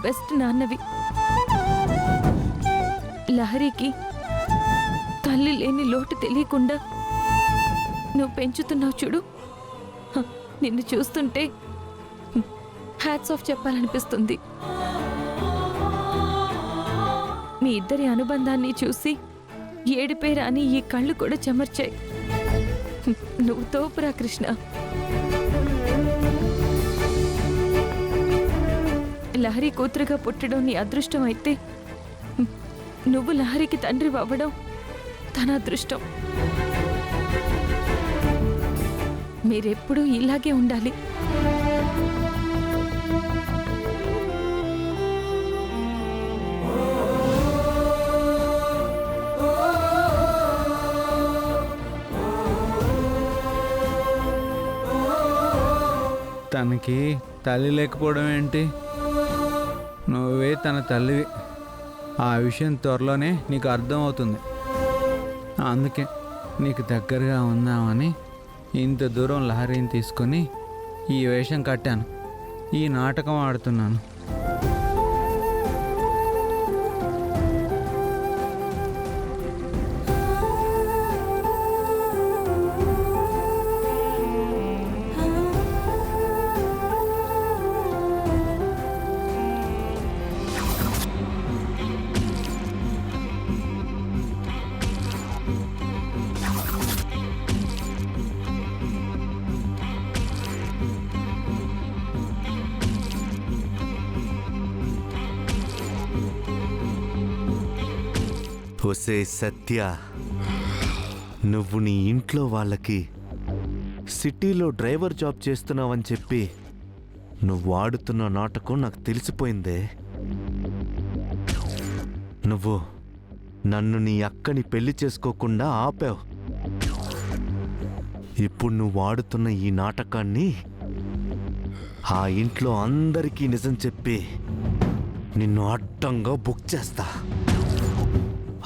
Best నాన్నవి. లహరికి తల్లి లేని లోటు తెలియకుండా నువ్వు పెంచుతున్నావు చూడు. నిన్ను చూస్తుంటే హ్యాట్స్ ఆఫ్ చెప్పాలనిపిస్తుంది. మీ ఇద్దరి అనుబంధాన్ని చూసి ఏడిపేరా అని ఈ కళ్ళు కూడా చెమర్చాయి. నువ్వు తోపురా కృష్ణ. లహరి కూతురుగా పుట్టడం నీ అదృష్టం అయితే నువ్వు లహరికి తండ్రి అవ్వడం తన అదృష్టం. మీరెప్పుడూ ఇలాగే ఉండాలి. తనకి తల్లి లేకపోవడం ఏంటి? నువ్వే తన తల్లివి. ఆ విషయం త్వరలోనే నీకు అర్థమవుతుంది. అందుకే నీకు దగ్గరగా ఉందామని ఇంత దూరం లహరిని తీసుకొని ఈ వేషం కట్టాను, ఈ నాటకం ఆడుతున్నాను. ఒసే సత్య, నువ్వు నీ ఇంట్లో వాళ్ళకి సిటీలో డ్రైవర్ జాబ్ చేస్తున్నావని చెప్పి నువ్వు ఆడుతున్న నాటకం నాకు తెలిసిపోయిందే. నువ్వు నన్ను నీ అక్కని పెళ్లి చేసుకోకుండా ఆపావు. ఇప్పుడు నువ్వు ఆడుతున్న ఈ నాటకాన్ని ఆ ఇంట్లో అందరికీ నిజం చెప్పి నిన్ను అడ్డంగా బుక్ చేస్తా.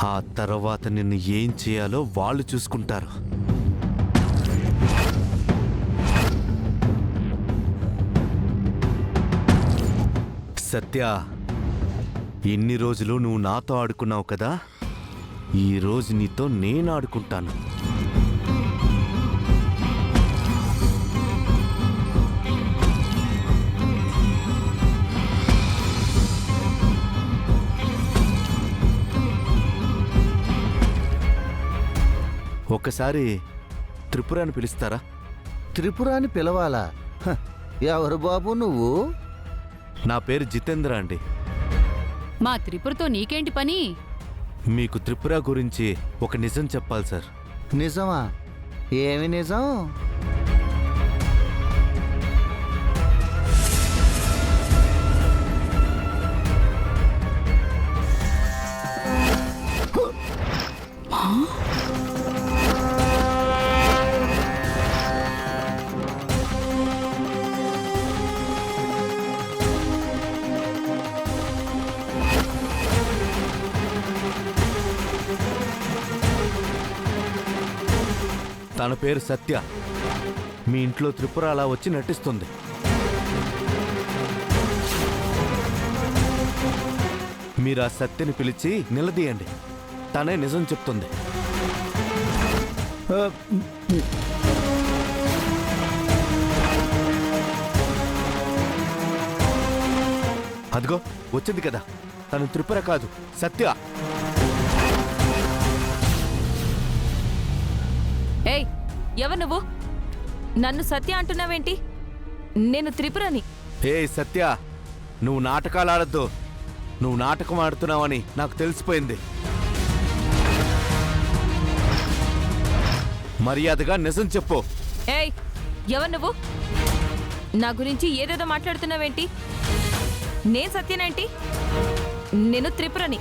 ఆ తర్వాత నిన్ను ఏం చేయాలో వాళ్ళు చూసుకుంటారు. సత్య, ఇన్ని రోజులు నువ్వు నాతో ఆడుకున్నావు కదా, ఈ రోజు నీతో నేను ఆడుకుంటాను. ఒకసారి త్రిపురాని పిలుస్తారా? త్రిపురాని పిలవాలా? ఎవరు బాబు నువ్వు? నా పేరు జితేంద్ర అండి. మా త్రిపురతో నీకేంటి పని? మీకు త్రిపుర గురించి ఒక నిజం చెప్పాలి సార్. నిజమా? ఏమి నిజం? తన పేరు సత్య. మీ ఇంట్లో త్రిపుర అలా వచ్చి నటిస్తుంది. మీరు ఆ సత్యని పిలిచి నిలదీయండి, తనే నిజం చెప్తుంది. అదిగో వచ్చింది కదా, తను త్రిపుర కాదు, సత్య. ఏయ్, ఎవరు నువ్వు? నన్ను సత్య అంటున్నావేంటి? నేను త్రిపురని. ఏ సత్య, నువ్వు నాటకాలు ఆడద్దు. నువ్వు నాటకం ఆడుతున్నావని నాకు తెలిసిపోయింది. మర్యాదగా నిజం చెప్పు. ఏయ్, ఎవరు నువ్వు? నా గురించి ఏదేదో మాట్లాడుతున్నావేంటి? నేను సత్యనేంటి? నేను త్రిపురని.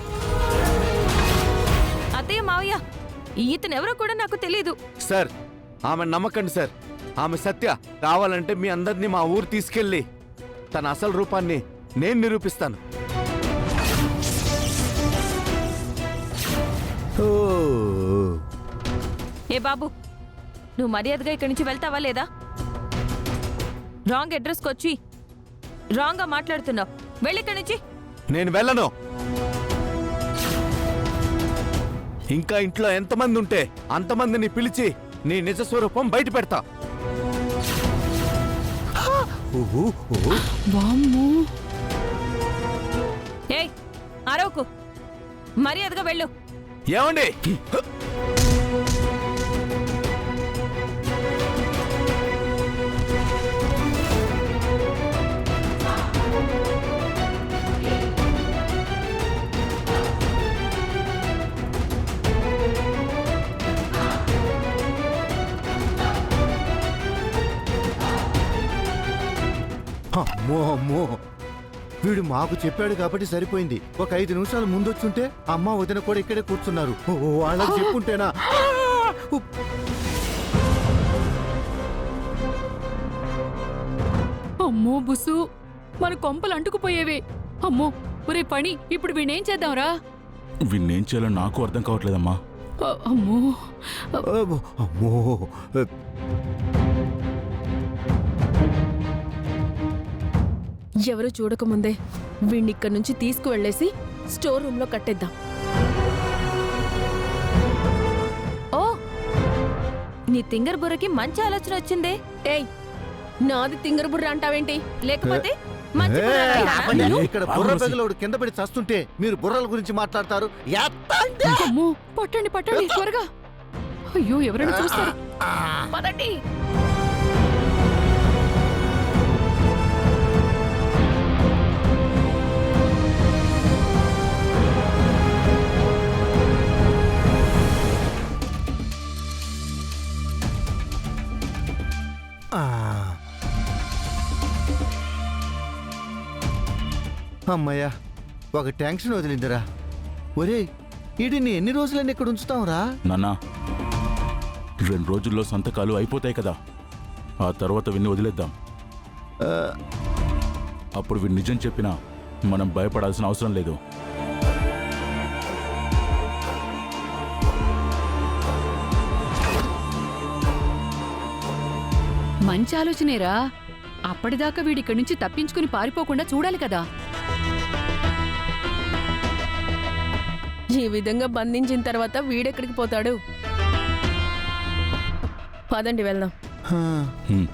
అత్తయ్య, మావయ్య, ఇతనెవరో కూడా నాకు తెలియదు. సార్, ఆమె నమ్మకండి సార్. ఆమె సత్య. కావాలంటే మీ అందరినీ మా ఊరు తీసుకెళ్ళి తన అసలు రూపాన్ని నేను నిరూపిస్తాను. ఏ బాబు, నువ్వు మర్యాదగా ఇక్కడి నుంచి వెళ్తావా లేదా? రాంగ్ అడ్రస్కి వచ్చి రాంగ్గా మాట్లాడుతున్నావు. వెళ్ళి ఇక్కడి నుంచి. నేను వెళ్ళను. ఇంకా ఇంట్లో ఎంతమంది ఉంటే అంతమందిని పిలిచి నీ నిజ స్వరూపం బయట పెడతా. వామ్మో! ఏయ్ అరవకు, మర్యాదగా వెళ్ళు. ఏమండి? అమ్మో అమ్మో, వీడు మాకు చెప్పాడు కాబట్టి సరిపోయింది. ఒక 5 నిమిషాలు ముందొచ్చుంటే అమ్మ వదిన కూడా ఇక్కడే కూర్చున్నారు. వాళ్ళకి చెప్పుంటేనా? అమ్మో బుసు, మన కొంపలు అంటుకుపోయేవే. అమ్మో ఒరే పని, ఇప్పుడు వీణేం చేద్దాంరా? వీణ్ణేం చేయాలో నాకు అర్థం కావట్లేదమ్మా. అమ్మో! అమ్మో, ఎవరు చూడకముందే వీణ్ణిక్కడి నుంచి తీసుకువెళ్ళేసి స్టోర్ రూమ్ లో కట్టేద్దాం. ఓ, నీ తింగర్ బుర్రకి మంచి ఆలోచన వచ్చిందే. ఏయ్, నాది తింగర బుర్ర అంటావేంటి? లేకపోతే మంచి బుర్ర ఏయ్, అడిగానా? ఆపండి. ఇక్కడ బుర్ర పెగలోడు కింద పడి చస్తుంటే మీరు బుర్రల గురించి మాట్లాడతారు. ఎత్తండి. అమ్మో! పట్టండి పట్టండి త్వరగా. అయ్యో ఎవరైనా చూస్తారు. పదండి. ఆ. అమ్మయ్యా, ఒక టెన్షన్ వదిలిందిరా. ఒరే, ఈడిని ఎన్ని రోజులన్నీ ఇక్కడ ఉంచుతాంరా? నాన్నా, 2 రోజుల్లో సంతకాలు అయిపోతాయి కదా, ఆ తర్వాత విన్ని వదిలేద్దాం. అప్పుడు వీడు నిజం చెప్పినా మనం భయపడాల్సిన అవసరం లేదు. మంచి ఆలోచనేరా. అప్పటిదాకా వీడిక్కడి నుంచి తప్పించుకుని పారిపోకుండా చూడాలి కదా. ఈ విధంగా బంధించిన తర్వాత వీడెక్కడికి పోతాడు? పదండి వెళ్దాం. హా. హ్మ్.